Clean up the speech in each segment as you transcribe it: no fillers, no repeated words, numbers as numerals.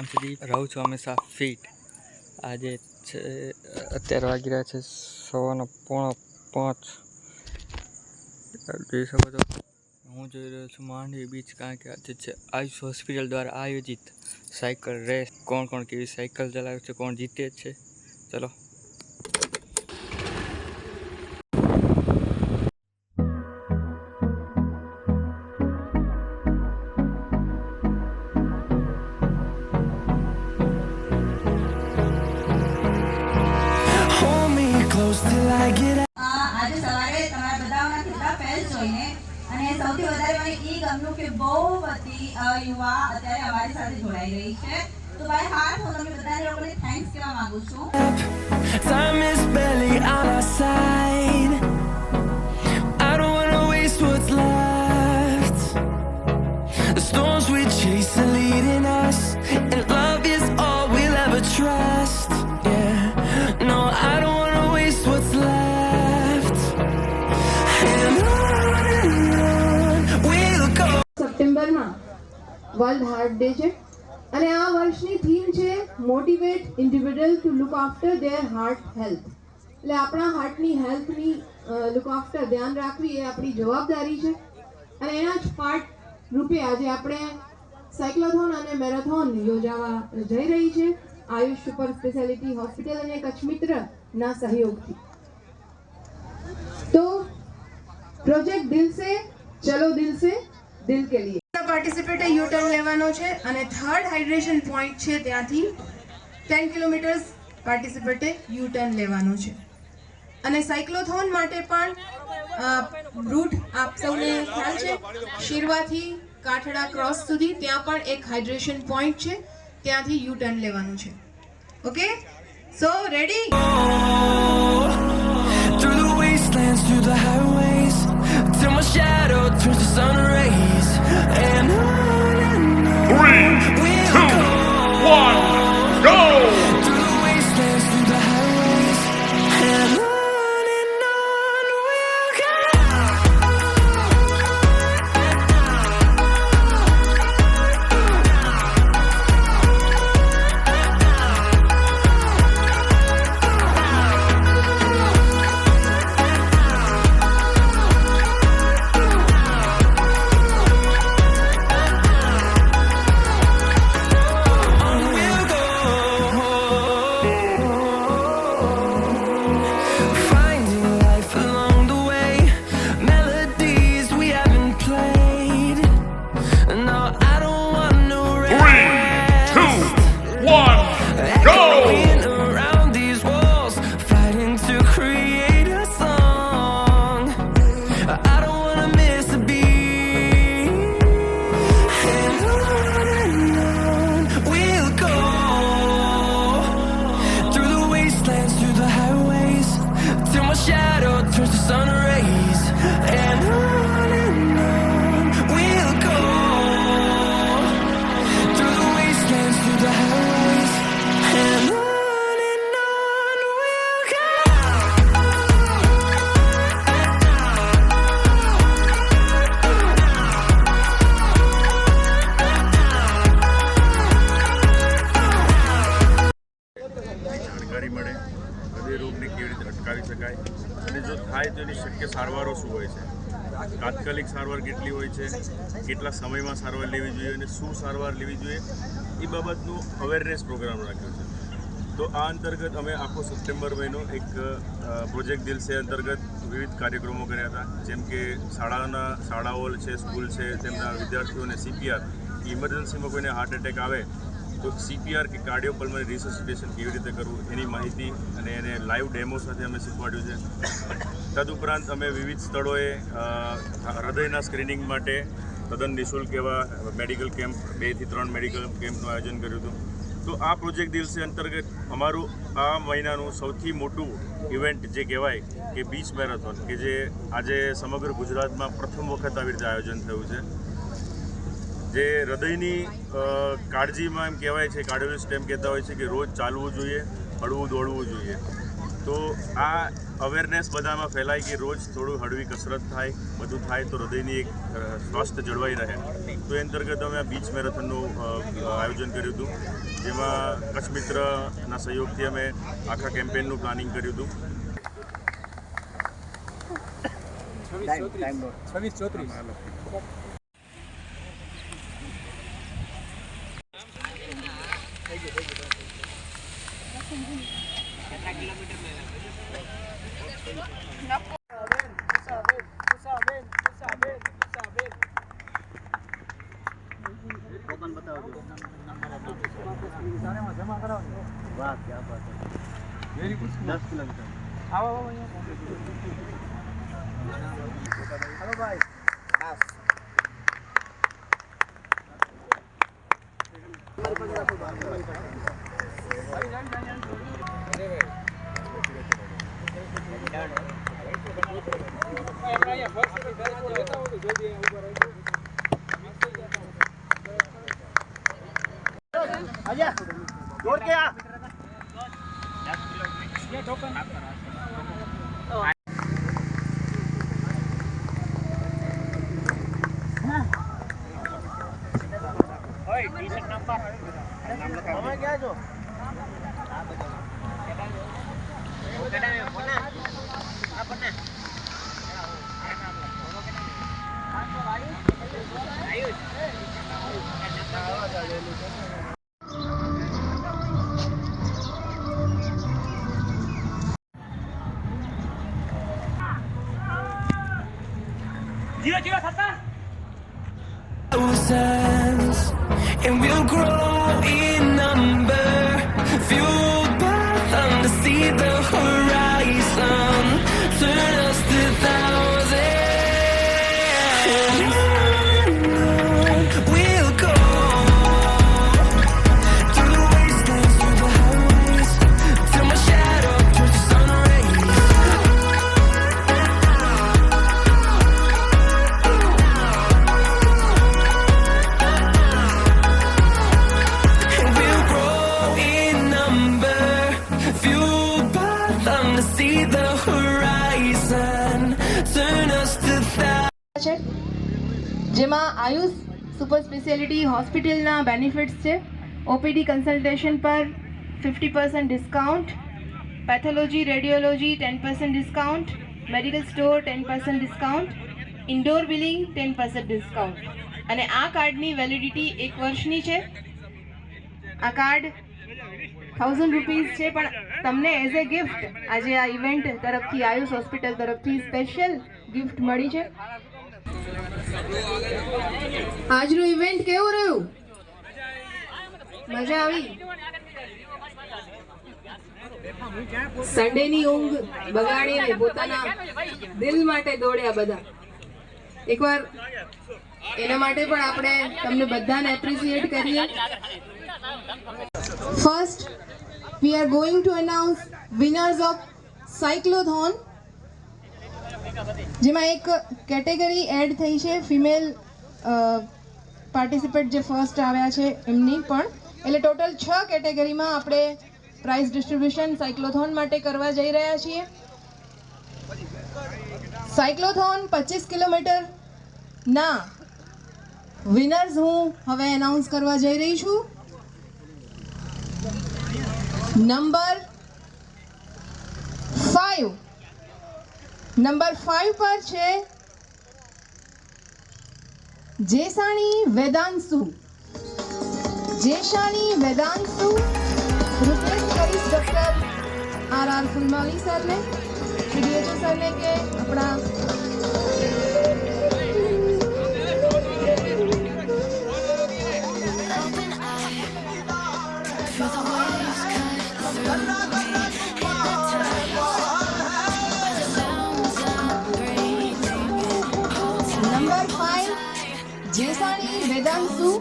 અંશદીપ રહું છું હંમેશા ફિટ। આજે છે અત્યારે વાગી રહ્યા છે 4:45। જોઈ શકો છો હું જોઈ રહ્યો છું માંડવી બીચ, કારણ કે આજે છે આયુષ હોસ્પિટલ દ્વારા આયોજિત સાયકલ રેસ। કોણ કોણ કેવી સાયકલ ચલાવે છે, કોણ જીતે છે, ચલો। આજે સવારે તમારા બધાના કેટલા ફેલ્સ જોઈને અને સૌથી વધારે મને એ ગમ્યું કે બહુ બધી યુવા અત્યારે અમારી સાથે જોડાઈ રહી છે। તો ભાઈ હાર્ટ હું તમને બધાને લોકોને થેન્ક્સ કહેવા માંગુ છું। Time is barely on our side. I don't wanna waste what's left. The storms we chase are leading us, and love is all we'll ever trust. Yeah, no, I don't wanna waste what's left. And on we'll go. સપ્ટેમ્બરમાં world heart day છે અને આ વર્ષની theme છે motivate individual to look after there heart health. એટલે આપણા હાર્ટની હેલ્થની look after ધ્યાન રાખવી એ આપણી જવાબદારી છે અને એના જ પાર્ટ રૂપે આજે આપણે સાયક્લોથોન અને મેરેથોન યોજાવા જઈ રહી છે આયુષ સુપર સ્પેશિયાલિટી હોસ્પિટલ અને કચ્છ મિત્રના સહયોગથી। તો પ્રોજેક્ટ દિલ સે ચલો દિલ સે દિલ કે લીએ પાર્ટિસિપેટે યુ ટર્ન લેવાનો છે અને થર્ડ હાઇડ્રેશન પોઈન્ટ છે ત્યાંથી 10 કિલોમીટર્સ પાર્ટિસિપેટે યુ ટર્ન લેવાનો છે અને સાયક્લોથોન માટે પણ રૂટ આપ સૌને ખ્યાલ છે શિરવાથી કાઠડા ક્રોસ સુધી ત્યાં પણ એક હાઇડ્રેશન પોઈન્ટ છે, ત્યાંથી યુ ટર્ન લેવાનું છે। Okay, so ready? Through the wastelands, through the highways, till my shadow turns to sun rays. And on 3, 2, 1, go! through the wastelands, through the highways, and on we'll go. Finding life along the way, melodies we haven't played. No, I don't want no 3, 2, 1, go! Echoing around these walls, fighting to create a song. I don't wanna miss a beat. And on we'll go. Through the wastelands, through the highways, till my shadow turns to sun rays. And on we'll go. Through the wastelands, through the highways, and on we'll go. જાણકારી મળે હૃદય રોગને કેવી રીતે અટકાવી શકાય અને જો થાય તો એની શક્ય સારવારો શું હોય છે, તાત્કાલિક સારવાર કેટલી હોય છે, કેટલા સમયમાં સારવાર લેવી જોઈએ અને શું સારવાર લેવી જોઈએ એ બાબતનું અવેરનેસ પ્રોગ્રામ રાખ્યો છે। તો આ અંતર્ગત અમે આખો સપ્ટેમ્બર મહિનો એક પ્રોજેક્ટ દિલ સે અંતર્ગત વિવિધ કાર્યક્રમો કર્યા હતા, જેમ કે શાળાઓ છે, સ્કૂલ છે, તેમના વિદ્યાર્થીઓને CPR ઇમરજન્સીમાં કોઈને હાર્ટ એટેક આવે તો CPR કે કાર્ડિયોપલ્મોનરી રિસસિટેશન કેવી રીતે કરવું એની માહિતી અને એને લાઈવ ડેમો સાથે અમે શીખવાડ્યું છે। તદુપરાંત અમે વિવિધ સ્થળોએ હૃદયના સ્ક્રીનિંગ માટે તદ્દન નિઃશુલ્ક એવા મેડિકલ કેમ્પ 2 થી 3 મેડિકલ કેમ્પનું આયોજન કર્યું હતું। તો આ પ્રોજેક્ટ દિલ સે અંતર્ગત અમારું આ મહિનાનું સૌથી મોટું ઇવેન્ટ જે કહેવાય કે બીચ મેરેથોન, કે જે આજે સમગ્ર ગુજરાતમાં પ્રથમ વખત આવી રીતે આયોજન થયું છે। જે હૃદયની કાળજીમાં એમ કહેવાય છે, કાર્ડિયોલોજિસ્ટ એમ કહેતા હોય છે કે રોજ ચાલવું જોઈએ, હળવું દોડવું જોઈએ। તો તો આ અવેરનેસ બધામાં ફેલાય કે રોજ થોડું હળવી કસરત થાય, બધું થાય તો હૃદયની એક સ્વાસ્થ્ય જળવાઈ રહે. તો એ અંતર્ગત અમે આ બીચ મેરેથોનનું આયોજન કર્યું હતું, જેમાં કચ્છ મિત્રના સહયોગથી અમે આખા કેમ્પેનનું પ્લાનિંગ કર્યું હતું. 26-34 वाह क्या बात है, वेरी गुड. 10 किलोमीटर. आओ हेलो भाई. आजा जोर के आ. ये टोकन ओए टी-शर्ट नंबर हमें क्या जो केटा में बोना आपने Ayush thousands, and we'll grow in number, fueled by thunder, see the horizon, turn us to thousands. We'll go through the wastelands, through the highways, till my shadow turns to sun rays. See the horizon, turn us to છે જેમાં Ayush super speciality હોસ્પિટલના benefits છે. OPD consultation પર 50% discount, pathology radiology 10% discount, medical store 10% discount, indoor billing 10% discount. અને આ કાર્ડની validity 1 વર્ષની છે. આ કાર્ડ 1000 રૂપીઝ છે, પણ તમને એઝ એ ગિફ્ટ આજે આ ઇવેન્ટ તરફથી આયુષ હોસ્પિટલ તરફથી સ્પેશિયલ ગિફ્ટ મળી છે. આજનું ઇવેન્ટ કેવું રહ્યું? મજા આવી? સન્ડેની ઊંઘ બગાડીને પોતાના દિલ માટે દોડ્યા બધા. એકવાર એના માટે પણ આપણે તમને બધાને એપ્રિશિએટ કરીએ. First, we are going to announce winners of cyclothon. જેમાં એક કેટેગરી એડ થઈ છે ફિમેલ પાર્ટિસિપેટ જે ફર્સ્ટ આવ્યા છે એમની પણ. એટલે ટોટલ 6 કેટેગરીમાં આપણે પ્રાઇઝ ડિસ્ટ્રીબ્યુશન સાયક્લોથોન માટે કરવા જઈ રહ્યા છીએ. સાયક્લોથોન 25 કિલોમીટરના વિનર્સ હું હવે એનાઉન્સ કરવા જઈ રહી છું. નંબર 5 પર છે જેસાણી વેદાંશુ. રિક્વેસ્ટ કરીશ ડૉક્ટર આર ફુલમાલી સરને, ડીએચઓ સરને કે આપણા નંબર 5 જેસાણી વેદાંશુ.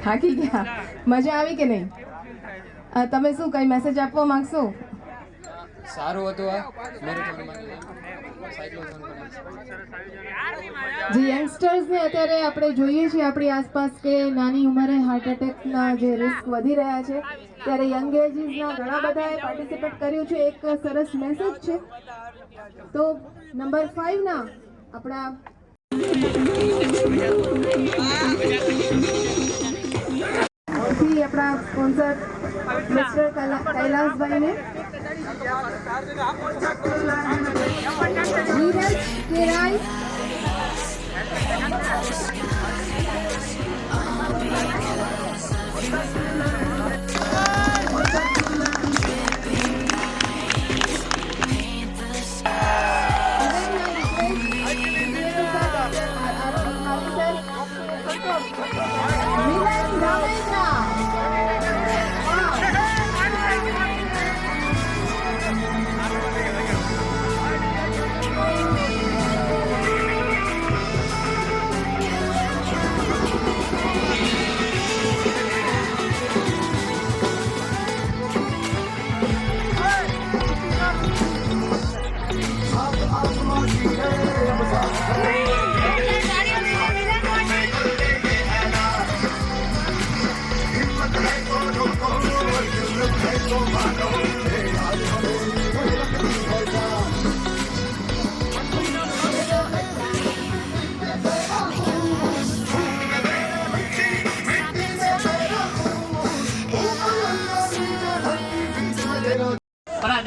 થાકી ગયા? મજા આવી કે નહીં? તમે શું કઈ મેસેજ આપવા માંગશો? સારું હતું આ મેરેથોનમાં સાયક્લોથોન જે યંગસ્ટર્સને અત્યારે આપણે જોઈએ છીએ આપણી આસપાસ કે નાની ઉંમરે હાર્ટ એટેકના જે રિસ્ક વધી રહ્યા છે, ત્યારે યંગ એજીસના ઘણા બધાએ પાર્ટિસિપેટ કર્યું છે. એક સરસ મેસેજ છે. તો નંબર 5 ના આપણા આપણા સ્પોન્સર મિસ્ટર કૈલાસભાઈને નીરજ કેરાઈ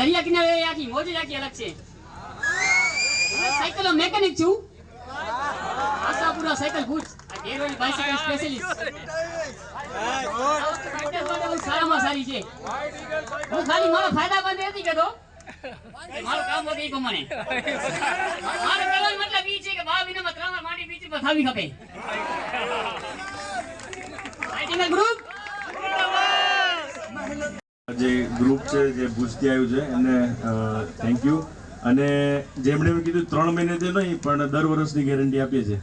દરિયા કિનારે આખી મોજ જ આખી અલગ છે. સાયકલ મેકેનિક છું, આશાપુરા સાયકલ ભુજ, ગેરવાળી બાઇસાઇકલ સ્પેશિયલિસ્ટ. પ્રેક્ટિસ માટે બહુ સારામાં સારી છે. હું ખાલી મારા ફાયદા માટે નથી કહેતો, મારું કામ વગે એ પ્રમાણે. મારો કહેવાનો મતલબ એ છે કે 12 મહિનામાં 3 વાર માંડી બીચમાં થાવી ખપે. આઈટીના ગ્રુપ જે ગ્રુપ છે જે ભુજથી આવ્યું છે એને થેન્ક યુ. અને જેમણે એમ કીધું 3 મહિનેથી નહીં પણ દર વર્ષની ગેરંટી આપીએ છીએ.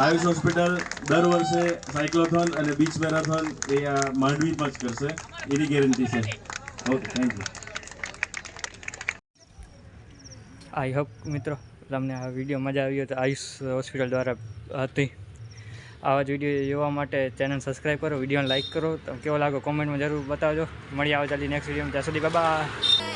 આયુષ હોસ્પિટલ દર વર્ષે સાયક્લોથોન અને બીચ મેરાથોન એ આ માંડવીમાં જ કરશે, એની ગેરંટી છે. Okay, thank you. I hope મિત્રો તમને આ વિડીયો મજા આવી હોય તો આયુષ હોસ્પિટલ દ્વારા હતી. આવા જ વિડીયો જોવા માટે ચેનલ સબસ્ક્રાઈબ કરો, વિડીયોને લાઇક કરો. તો કેવો લાગો કોમેન્ટમાં જરૂર બતાવજો. મળીએ આવે ચાલી નેક્સ્ટ વિડીયોમાં. ત્યાં સુધી બાય.